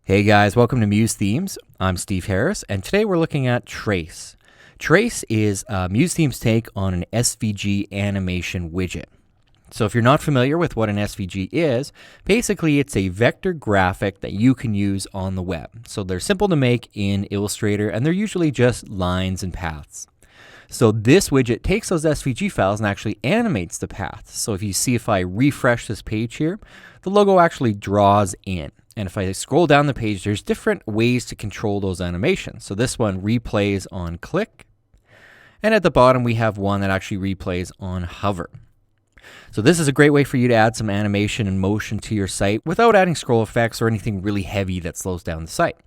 Hey guys, welcome to Muse Themes. I'm Steve Harris, and today we're looking at Trace. Trace is Muse Themes' take on an SVG animation widget. So if you're not familiar with what an SVG is, basically it's a vector graphic that you can use on the web. So they're simple to make in Illustrator, and they're usually just lines and paths. So this widget takes those SVG files and actually animates the paths. So if I refresh this page here, the logo actually draws in. And if I scroll down the page, there's different ways to control those animations. So this one replays on click. And at the bottom, we have one that actually replays on hover. So this is a great way for you to add some animation and motion to your site without adding scroll effects or anything really heavy that slows down the site.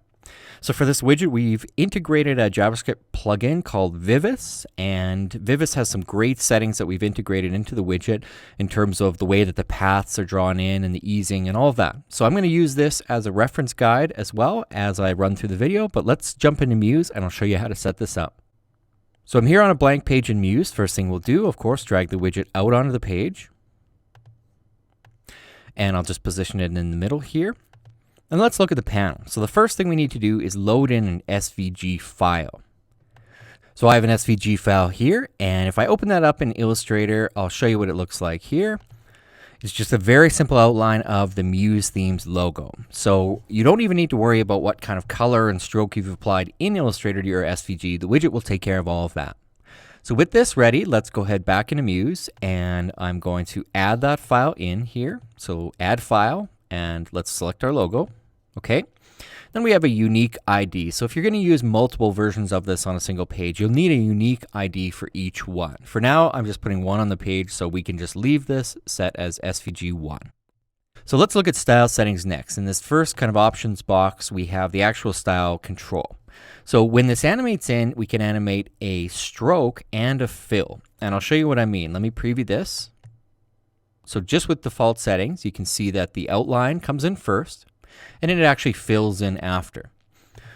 So for this widget, we've integrated a JavaScript plugin called Vivis, and Vivis has some great settings that we've integrated into the widget in terms of the way that the paths are drawn in and the easing and all of that. So I'm going to use this as a reference guide as well as I run through the video, but let's jump into Muse and I'll show you how to set this up. So I'm here on a blank page in Muse. First thing we'll do, of course, drag the widget out onto the page. And I'll just position it in the middle here. And let's look at the panel. So the first thing we need to do is load in an SVG file. So I have an SVG file here, and if I open that up in Illustrator, I'll show you what it looks like here. It's just a very simple outline of the Muse Themes logo. So you don't even need to worry about what kind of color and stroke you've applied in Illustrator to your SVG. The widget will take care of all of that. So with this ready, let's go ahead back into Muse, and I'm going to add that file in here. So add file, and let's select our logo. Okay, then we have a unique ID. So if you're going to use multiple versions of this on a single page, you'll need a unique ID for each one. For now, I'm just putting one on the page, so we can just leave this set as SVG1. So let's look at style settings next. In this first kind of options box, we have the actual style control. So when this animates in, we can animate a stroke and a fill. And I'll show you what I mean. Let me preview this. So just with default settings, you can see that the outline comes in first, and it actually fills in after.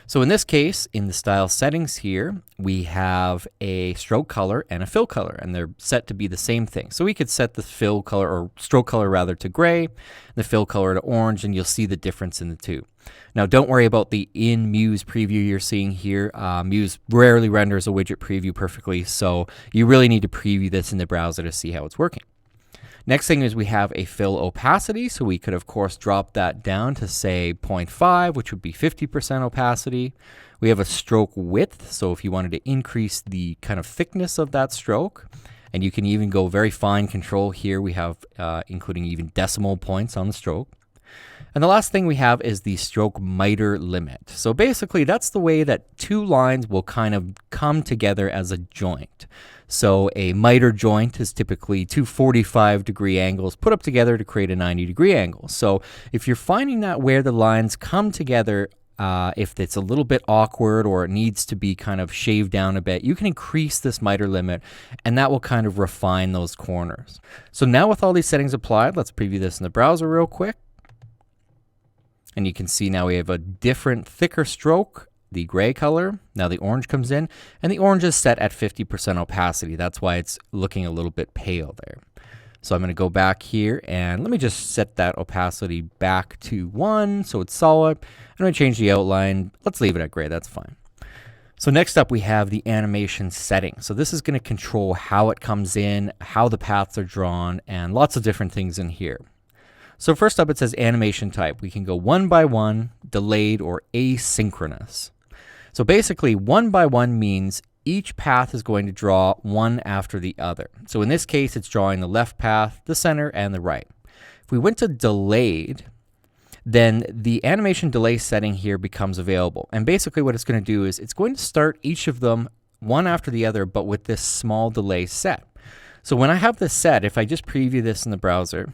So in this case, in the style settings here, we have a stroke color and a fill color, and they're set to be the same thing. So we could set the fill color, or stroke color rather, to gray, the fill color to orange, and you'll see the difference in the two. Now don't worry about the in-Muse preview you're seeing here. Muse rarely renders a widget preview perfectly, so you really need to preview this in the browser to see how it's working. Next thing is we have a fill opacity, so we could of course drop that down to say 0.5, which would be 50% opacity. We have a stroke width, so if you wanted to increase the kind of thickness of that stroke, and you can even go very fine control here, we have including even decimal points on the stroke. And the last thing we have is the stroke miter limit. So basically that's the way that two lines will kind of come together as a joint. So a miter joint is typically two 45-degree angles put up together to create a 90-degree angle. So if you're finding that where the lines come together, if it's a little bit awkward or it needs to be kind of shaved down a bit, you can increase this miter limit, and that will kind of refine those corners. So now with all these settings applied, let's preview this in the browser real quick. And you can see now we have a different, thicker stroke, the gray color. Now the orange comes in, and the orange is set at 50% opacity. That's why it's looking a little bit pale there. So I'm going to go back here, and let me just set that opacity back to 1 so it's solid. I'm going to change the outline. Let's leave it at gray. That's fine. So next up we have the animation settings. So this is going to control how it comes in, how the paths are drawn, and lots of different things in here. So first up it says animation type. We can go one by one, delayed, or asynchronous. So basically 1 by 1 means each path is going to draw one after the other. So in this case it's drawing the left path, the center, and the right. If we went to delayed, then the animation delay setting here becomes available. And basically what it's going to do is it's going to start each of them one after the other, but with this small delay set. So when I have this set, if I just preview this in the browser,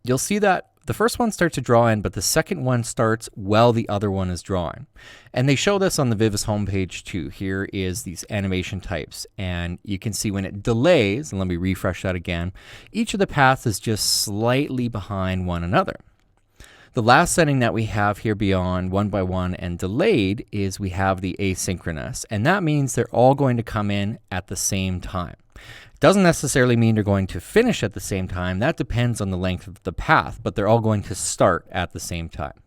you'll see that the first one starts to draw in, but the second one starts while the other one is drawing. And they show this on the Vivis homepage too. Here is these animation types, and you can see when it delays, and let me refresh that again, each of the paths is just slightly behind one another. The last setting that we have here beyond 1 by 1 and delayed is we have the asynchronous, and that means they're all going to come in at the same time. Doesn't necessarily mean they're going to finish at the same time. That depends on the length of the path, but they're all going to start at the same time.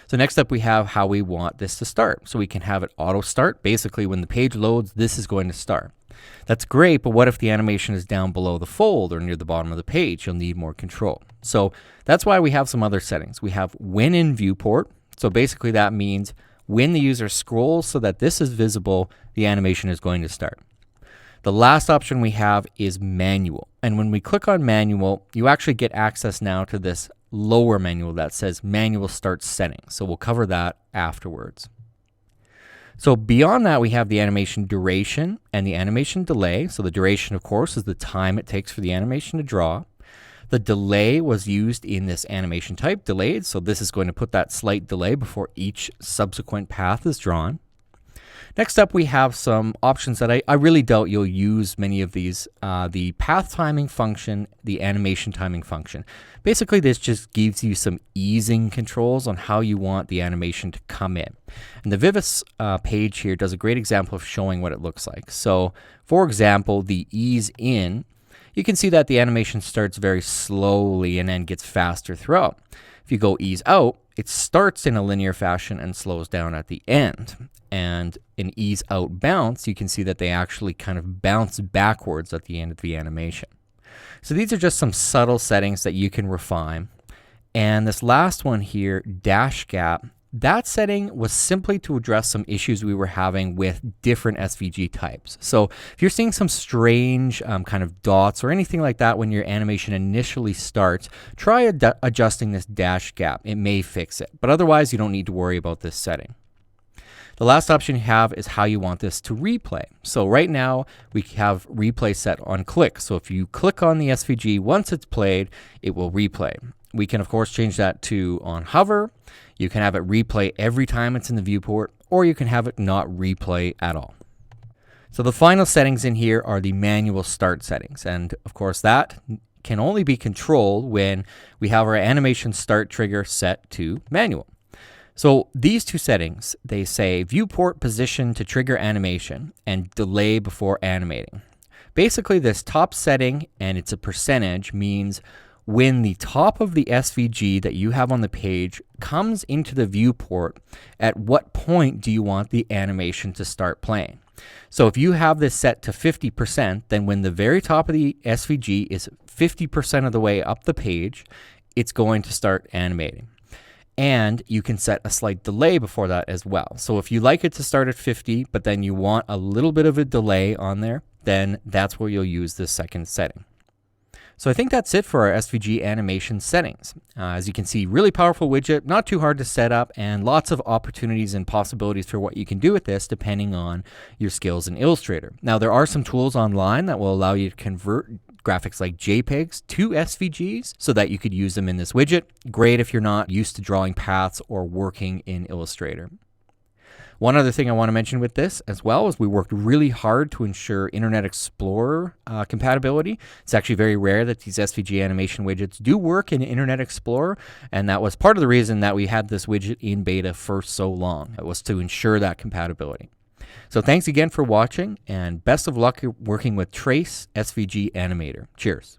So next up we have how we want this to start. So we can have it auto start. Basically when the page loads, this is going to start. That's great, but what if the animation is down below the fold or near the bottom of the page? You'll need more control. So that's why we have some other settings. We have when in viewport. So basically that means when the user scrolls so that this is visible, the animation is going to start. The last option we have is manual. And when we click on manual, you actually get access now to this lower menu that says manual start settings. So we'll cover that afterwards. So beyond that, we have the animation duration and the animation delay. So the duration, of course, is the time it takes for the animation to draw. The delay was used in this animation type, delayed. So this is going to put that slight delay before each subsequent path is drawn. Next up, we have some options that I really doubt you'll use many of these. The path timing function, the animation timing function. Basically, this just gives you some easing controls on how you want the animation to come in. And the Vivis page here does a great example of showing what it looks like. So, for example, the ease in, you can see that the animation starts very slowly and then gets faster throughout. If you go ease out, it starts in a linear fashion and slows down at the end. And in ease out bounce, you can see that they actually kind of bounce backwards at the end of the animation. So these are just some subtle settings that you can refine. And this last one here, dash gap, that setting was simply to address some issues we were having with different SVG types. So if you're seeing some strange kind of dots or anything like that when your animation initially starts, try adjusting this dash gap. It may fix it, but otherwise you don't need to worry about this setting. The last option you have is how you want this to replay. So right now we have replay set on click. So if you click on the SVG, once it's played, it will replay. We can of course change that to on hover. You can have it replay every time it's in the viewport, or you can have it not replay at all. So the final settings in here are the manual start settings. And of course that can only be controlled when we have our animation start trigger set to manual. So these two settings, they say viewport position to trigger animation and delay before animating. Basically this top setting, and it's a percentage, means when the top of the SVG that you have on the page comes into the viewport, at what point do you want the animation to start playing? So if you have this set to 50%, then when the very top of the SVG is 50% of the way up the page, it's going to start animating. And you can set a slight delay before that as well. So if you like it to start at 50, but then you want a little bit of a delay on there, then that's where you'll use this second setting. So I think that's it for our SVG animation settings. As you can see, really powerful widget, not too hard to set up, and lots of opportunities and possibilities for what you can do with this depending on your skills in Illustrator. Now there are some tools online that will allow you to convert graphics like JPEGs to SVGs so that you could use them in this widget. Great if you're not used to drawing paths or working in Illustrator. One other thing I want to mention with this as well is we worked really hard to ensure Internet Explorer compatibility. It's actually very rare that these SVG animation widgets do work in Internet Explorer, and that was part of the reason that we had this widget in beta for so long. It was to ensure that compatibility. So thanks again for watching, and best of luck working with Trace SVG Animator. Cheers.